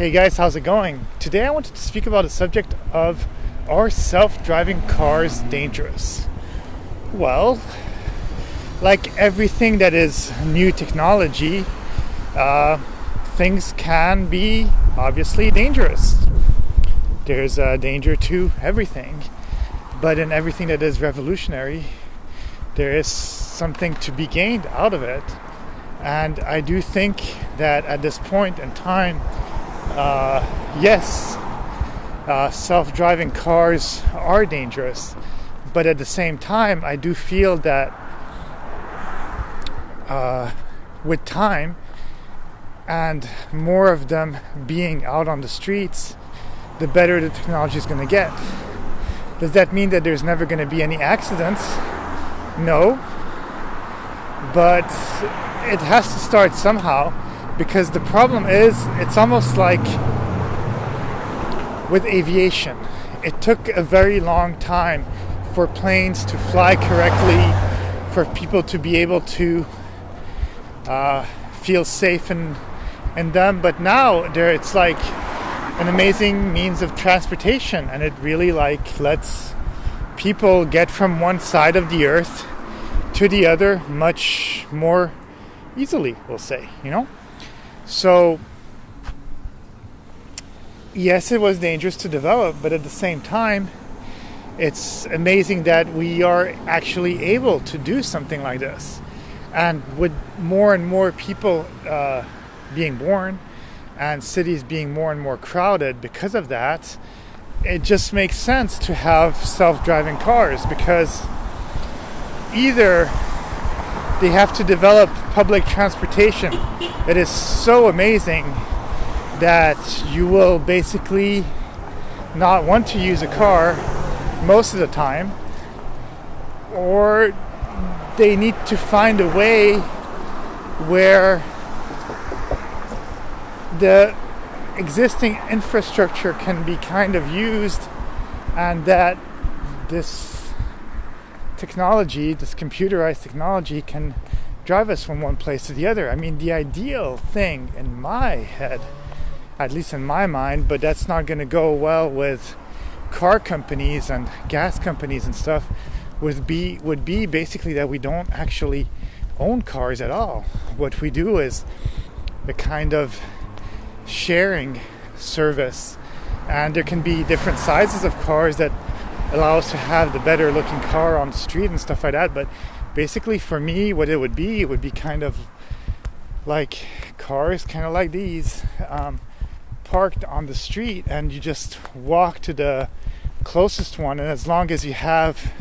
Hey guys, how's it going? Today I wanted to speak about the subject of, are self-driving cars dangerous? Well, like everything that is new technology, things can be obviously dangerous. There's a danger to everything, but in everything that is revolutionary, there is something to be gained out of it. And I do think that at this point in time, yes, self-driving cars are dangerous, but at the same time, I do feel that with time and more of them being out on the streets, the better the technology is going to get. Does that mean that there's never going to be any accidents? No, but it has to start somehow, because the problem is, it's almost like with aviation. It took a very long time for planes to fly correctly, for people to be able to feel safe in them, but now it's like an amazing means of transportation, and it really lets people get from one side of the earth to the other much more easily, we'll say, So, yes, it was dangerous to develop, but at the same time, it's amazing that we are actually able to do something like this. And with more and more people being born and cities being more and more crowded because of that, it just makes sense to have self-driving cars, because either they have to develop public transportation that is so amazing that you will basically not want to use a car most of the time, or they need to find a way where the existing infrastructure can be kind of used, and that this technology, this computerized technology, can drive us from one place to the other. I mean, the ideal thing in my head, at least in my mind, but that's not going to go well with car companies and gas companies and stuff, would be basically that we don't actually own cars at all. What we do is a kind of sharing service, and there can be different sizes of cars that allow us to have the better looking car on the street and stuff like that. But basically for me, what it would be kind of like cars kind of like these, parked on the street, and you just walk to the closest one, and as long as you have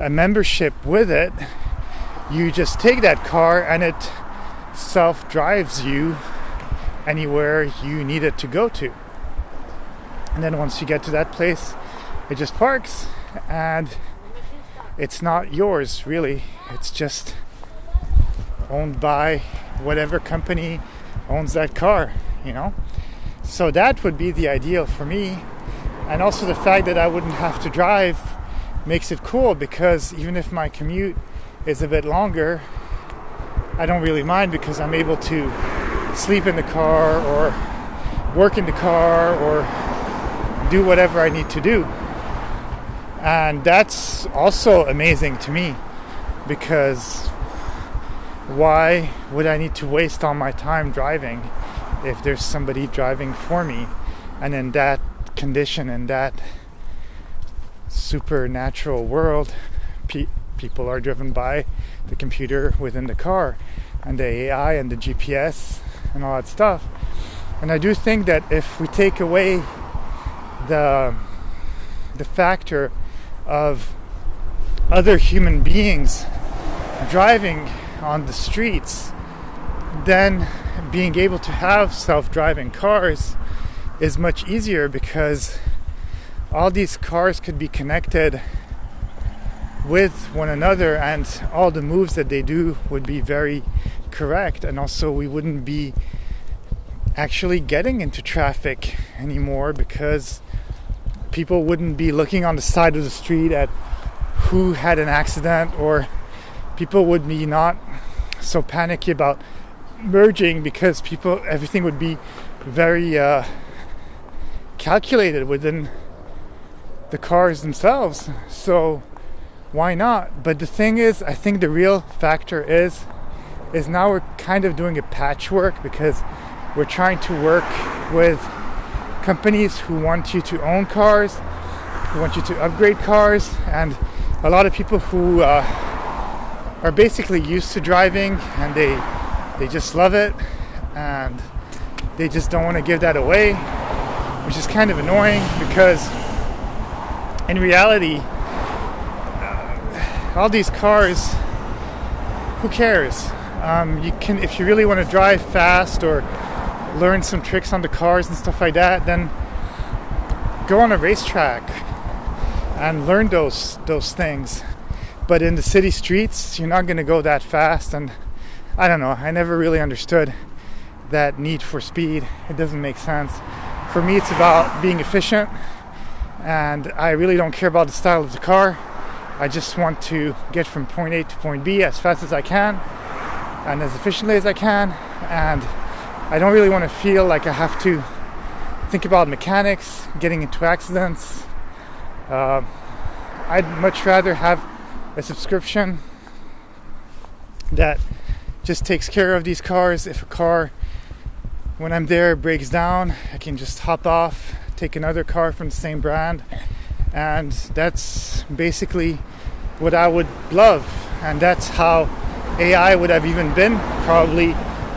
a membership with it, you just take that car and it self-drives you anywhere you need it to go to. And then once you get to that place, it just parks, and it's not yours really. It's just owned by whatever company owns that car, So that would be the ideal for me. And also the fact that I wouldn't have to drive makes it cool, because even if my commute is a bit longer, I don't really mind, because I'm able to sleep in the car or work in the car or do whatever I need to do. And that's also amazing to me, because why would I need to waste all my time driving if there's somebody driving for me? And in that condition, in that supernatural world, people are driven by the computer within the car and the AI and the GPS and all that stuff. And I do think that if we take away the factor of other human beings driving on the streets, then being able to have self-driving cars is much easier, because all these cars could be connected with one another, and all the moves that they do would be very correct, and also we wouldn't be actually getting into traffic anymore, because people wouldn't be looking on the side of the street at who had an accident, or people would be not so panicky about merging, because everything would be very calculated within the cars themselves. So why not? But the thing is, I think the real factor is now we're kind of doing a patchwork, because we're trying to work with companies who want you to own cars, who want you to upgrade cars, and a lot of people who are basically used to driving, and they just love it, and they just don't want to give that away, which is kind of annoying, because in reality, all these cars, who cares? You can, if you really want to drive fast or learn some tricks on the cars and stuff like that, then go on a racetrack and learn those things. But in the city streets, you're not going to go that fast. And I don't know, I never really understood that need for speed. It doesn't make sense. For me, it's about being efficient, and I really don't care about the style of the car. I just want to get from point A to point B as fast as I can and as efficiently as I can, and I don't really want to feel like I have to think about mechanics, getting into accidents. I'd much rather have a subscription that just takes care of these cars. If a car, when I'm there, breaks down, I can just hop off, take another car from the same brand, and that's basically what I would love. And that's how AI would have even been, probably,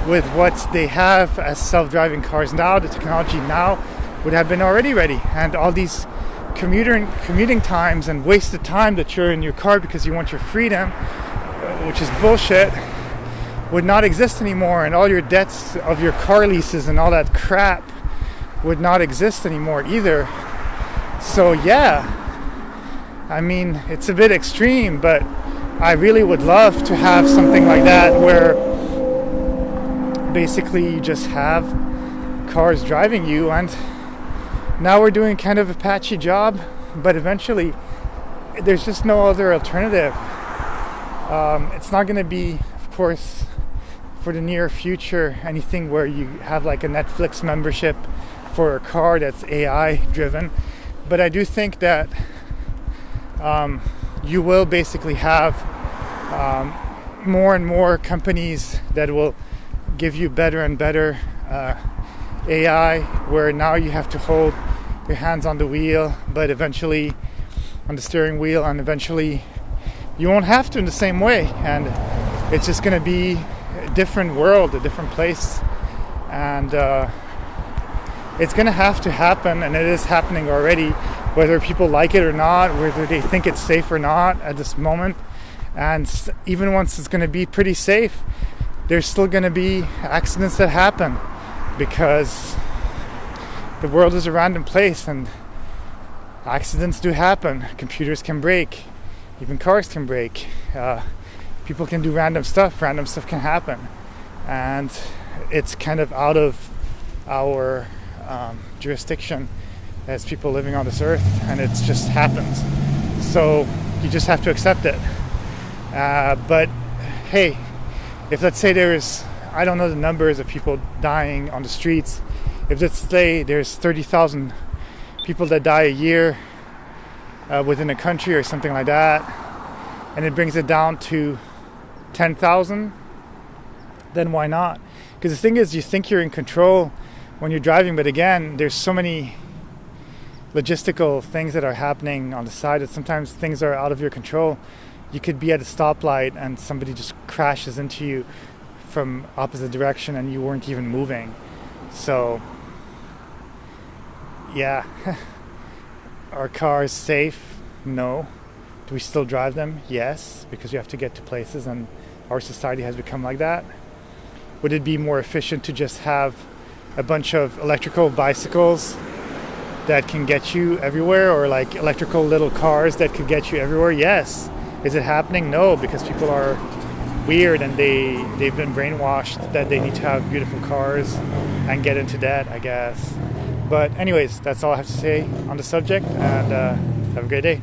with what they have as self-driving cars now. The technology now would have been already ready, and all these commuting times and wasted time that you're in your car because you want your freedom, which is bullshit, would not exist anymore, and all your debts of your car leases and all that crap would not exist anymore either. So yeah, I mean, it's a bit extreme, but I really would love to have something like that, where basically you just have cars driving you. And now we're doing kind of a patchy job, but eventually there's just no other alternative. It's not going to be, of course, for the near future, anything where you have like a Netflix membership for a car that's AI driven. But I do think that you will basically have more and more companies that will give you better and better AI, where now you have to hold your hands on the wheel, but eventually on the steering wheel, and eventually you won't have to in the same way, and it's just going to be a different world, a different place, and it's going to have to happen, and it is happening already, whether people like it or not, whether they think it's safe or not at this moment. And even once it's going to be pretty safe, there's still going to be accidents that happen, because the world is a random place and accidents do happen. Computers can break, even cars can break, people can do random stuff can happen, and it's kind of out of our jurisdiction as people living on this earth, and it just happens. So you just have to accept it. But hey, if let's say there's, I don't know the numbers of people dying on the streets, if let's say there's 30,000 people that die a year within a country or something like that, and it brings it down to 10,000, then why not? Because the thing is, you think you're in control when you're driving, but again, there's so many logistical things that are happening on the side that sometimes things are out of your control. You could be at a stoplight and somebody just crashes into you from opposite direction and you weren't even moving. So yeah. Are cars safe? No. Do we still drive them? Yes, because you have to get to places, and our society has become like that. Would it be more efficient to just have a bunch of electrical bicycles that can get you everywhere, or like electrical little cars that could get you everywhere? Yes. Is it happening? No, because people are weird and they've been brainwashed that they need to have beautiful cars and get into debt, I guess. But anyways, that's all I have to say on the subject, and have a great day.